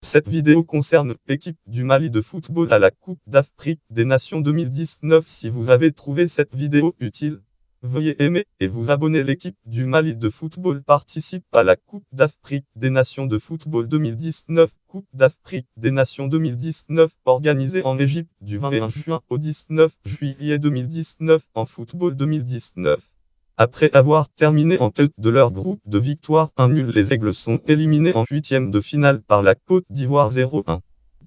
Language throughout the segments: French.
Cette vidéo concerne l'équipe du Mali de football à la Coupe d'Afrique des Nations 2019. Si vous avez trouvé cette vidéo utile, veuillez aimer et vous abonner. L'équipe du Mali de football participe à la Coupe d'Afrique des Nations de football 2019. Coupe d'Afrique des Nations 2019 organisée en Égypte du 21 juin au 19 juillet 2019 en football 2019. Après avoir terminé en tête de leur groupe de victoire 1 nul, les Aigles sont éliminés en huitième de finale par la Côte d'Ivoire 0-1.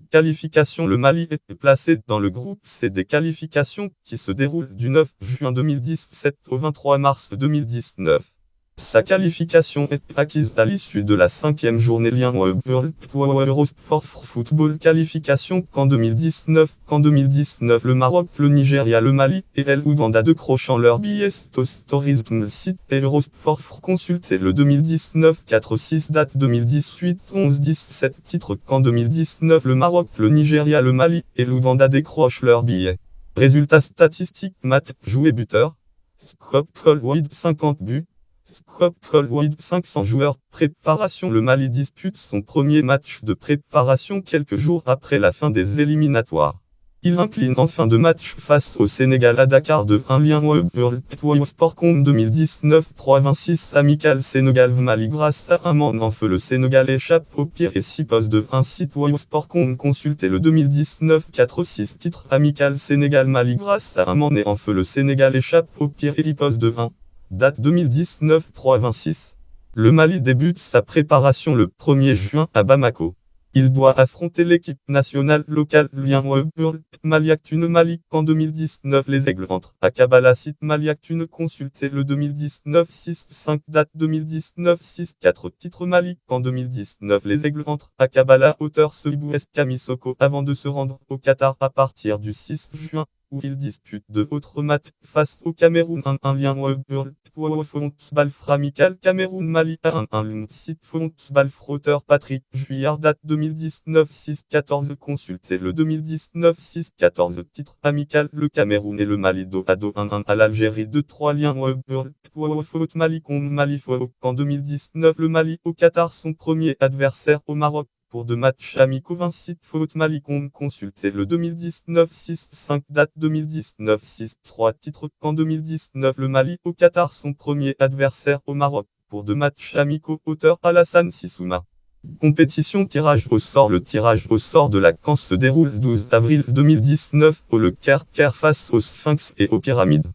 Qualification: le Mali est placé dans le groupe C des qualifications qui se déroule du 9 juin 2017 au 23 mars 2019. Sa qualification est acquise à l'issue de la 5e journée. Lien Eurosport Football Qualification qu'en 2019, le Maroc, le Nigeria, le Mali et l'Ouganda décrochant leur billet Tourisme. Le site Eurosport. Consultez le 2019 4-6 date 2018 11-17 titre qu'en 2019 le Maroc, le Nigeria, le Mali et l'Ouganda décrochent leur billet. Résultats statistiques: matchs joués, buteur Scott Colwood 50 buts, Scott Colwood 500 joueurs. Préparation: le Mali dispute son premier match de préparation quelques jours après la fin des éliminatoires. Il incline en fin de match face au Sénégal à Dakar de 1. Lien Sport.com 2019 3-26 Amical Sénégal-Mali. Grâce à un man en feu, le Sénégal échappe au pire et 6 postes de 1. Site Sport.com. Consultez le 2019 4-6 titre Amical Sénégal-Mali. Grâce à un man en feu, le Sénégal échappe au pire et 10 postes de 1. Date 2019 3-26. Le Mali débute sa préparation le 1er juin à Bamako. Il doit affronter l'équipe nationale locale. Lien Mali Actune Mali. En 2019 les Aigles entrent à Kabbalah. Site Mali Actune. Consultez le 2019 6-5 date 2019 6-4 titre Mali. En 2019 les Aigles entrent à Kabbalah. Auteur Soibou Kamisoko avant de se rendre au Qatar à partir du 6 juin. Où il dispute de autres matchs face au Cameroun. Un lien Football Amical Cameroun Mali. Un site Football Frotteur Patrick Juillard date 2019 6-14. Consultez le 2019 6-14 titre Amical le Cameroun et le Mali dos à dos 1-1 à l'Algérie 2-3. Lien Foot Mali contre Mali. En 2019 le Mali au Qatar, son premier adversaire au Maroc. Pour 2 matchs amicaux 20 sites Foot Mali. Consultez le 2019 6-5 date 2019 6-3 titre qu'en 2019 le Mali au Qatar, son premier adversaire au Maroc. Pour 2 matchs amicaux. Auteur Alassane Sissouma. Compétition tirage au sort. Le tirage au sort de la CAN se déroule 12 avril 2019 au Le Caire face au Sphinx et aux Pyramides.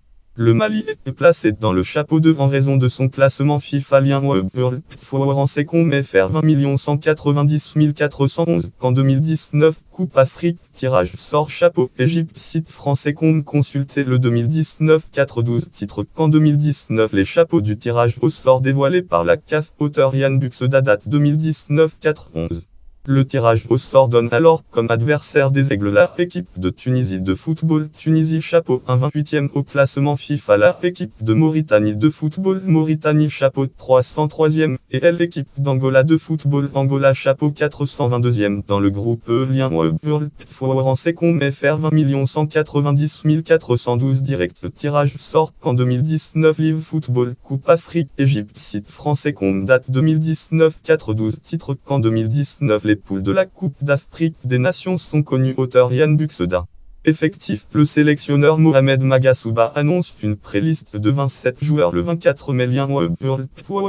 Le Mali est placé dans le chapeau 2 en raison de son classement FIFA. Lien FR 20 190 411 qu'en 2019 Coupe Afrique tirage sort chapeau Égypte. Site français.com. Consultez le 2019 4-12 titre qu'en 2019 les chapeaux du tirage au sort dévoilés par la CAF. Auteur Yann Buxeda date 2019 4-11. Le tirage au sort donne alors comme adversaire des Aigles la équipe de Tunisie de football Tunisie chapeau 1 28e au classement FIFA, la équipe de Mauritanie de football Mauritanie chapeau 303e et l'équipe d'Angola de football Angola chapeau 422e dans le groupe E. Lien français.com FR 20 190 412 direct. Le tirage sort qu'en 2019 Live Football Coupe Afrique Égypte. Site français.com date 2019 4-12 titre qu'en 2019 les poules de la Coupe d'Afrique des Nations sont connues. Auteur Yann Buxeda. Effectif: le sélectionneur Mohamed Magasouba annonce une préliste de 27 joueurs le 24 mai. Lien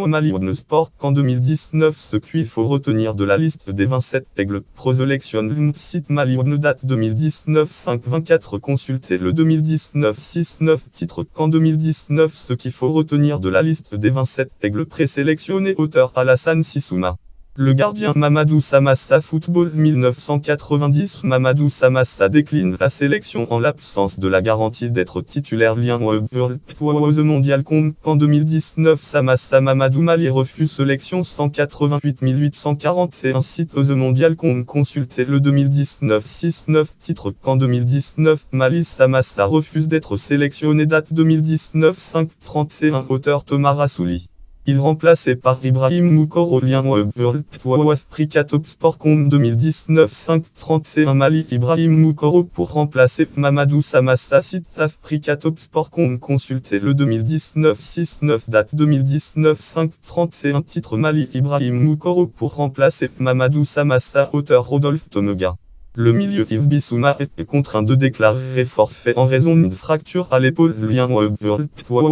Mali Sport. Qu'en 2019 ce qu'il faut retenir de la liste des 27 Aigles Pro sélectionne. Site Mali date 2019 5-24. Consultez le 2019 6-9 titre qu'en 2019 ce qu'il faut retenir de la liste des 27 Aigles présélectionnés. Auteur Alassane Sissouma. Le gardien Mamadou Samasta Football 1990. Mamadou Samasta décline la sélection en l'absence de la garantie d'être titulaire. Lien The Mondial.com. Qu'en 2019 Samasta Mamadou Mali refuse sélection 188 841. Site The Mondial.com. Consultez le 2019 6-9 titre qu'en 2019 Mali Samasta refuse d'être sélectionné. Date 2019 5-31. Auteur Thomas Rassouli. Il remplacé par Ibrahim Moukoro Lien World Africa Top Sport Com 2019 531 Mali Ibrahim Moukoro pour remplacer Mamadou Samasta site Africa Top Sport Com consultez le 2019 6-9 date 2019 531 titre Mali Ibrahim Moukoro pour remplacer Mamadou Samasta auteur Rodolphe Tomega. Le milieu Yves Bissouma est contraint de déclarer forfait en raison d'une fracture à l'épaule. Lien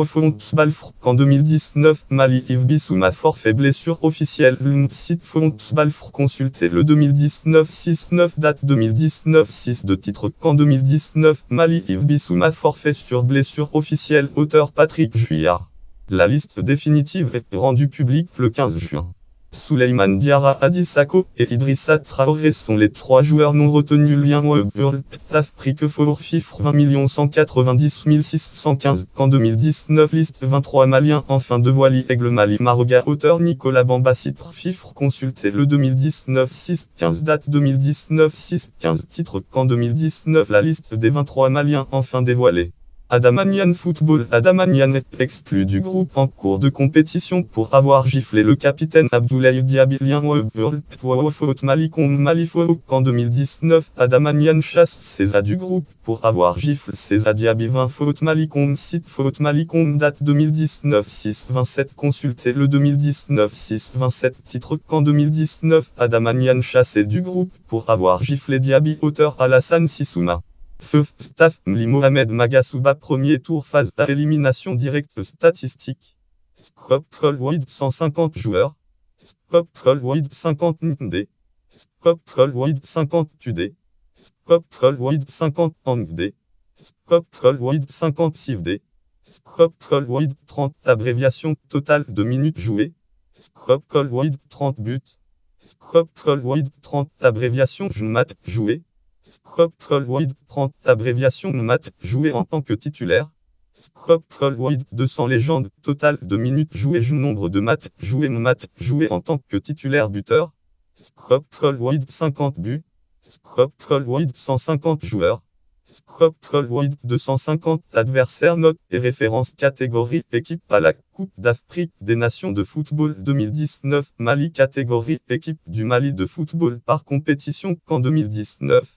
Football en 2019 Mali Yves Bissouma forfait blessure officielle. Site Football consultez le 2019 6-9 date 2019 6 de titre qu'en 2019 Mali Yves Bissouma forfait sur blessure officielle auteur Patrick Juillard. La liste définitive est rendue publique le 15 juin. Souleymane Diarra Adissako et Idrissa Traoré sont les 3 joueurs non retenus. Lien World Afrique for FIFR 20 190 615 qu'en 2019 liste 23 Maliens enfin de Wally Aigle Mali Maroga auteur Nicolas Bamba titre FIFR consultez le 2019 6-15 date 2019 6-15 titre qu'en 2019 la liste des 23 Maliens enfin dévoilée. Adamanian Football Adamanian est exclu du groupe en cours de compétition pour avoir giflé le capitaine Abdoulaye Diaby. Lien World Foot Malifo qu'en 2019 Adamanian chasse César du groupe pour avoir giflé César Diaby 20 Foot Malicom site Foot Malicom date 2019 6-27 consultez le 2019 6-27 titre qu'en 2019 Adamanian chassé du groupe pour avoir giflé Diaby auteur Alassane Sissouma. Feu Staff Mli Mohamed Magasouba premier tour phase à élimination directe statistique. Scope Colwood 150 joueurs. Scope Colwood 50 ND. Scope Colwood 50 TUD. Scope Colwood 50 ANGD. Scope Colwood 50 CIVD. Scope Colwood 30 abréviation totale de minutes jouées. Scope Colwood 30 buts. Scope Colwood 30 abréviation JMAT joué. Scope Colwood 30 abréviation MAT joué en tant que titulaire. Scope Colwood 200 légendes total de minutes jouées nombre de matchs joués MAT joué en tant que titulaire buteur. Scope Colwood 50 buts. Scope Colwood 150 joueurs. Scope Colwood 250 adversaires notes et références catégorie équipe à la Coupe d'Afrique des Nations de football 2019 Mali catégorie équipe du Mali de football par compétition qu'en 2019.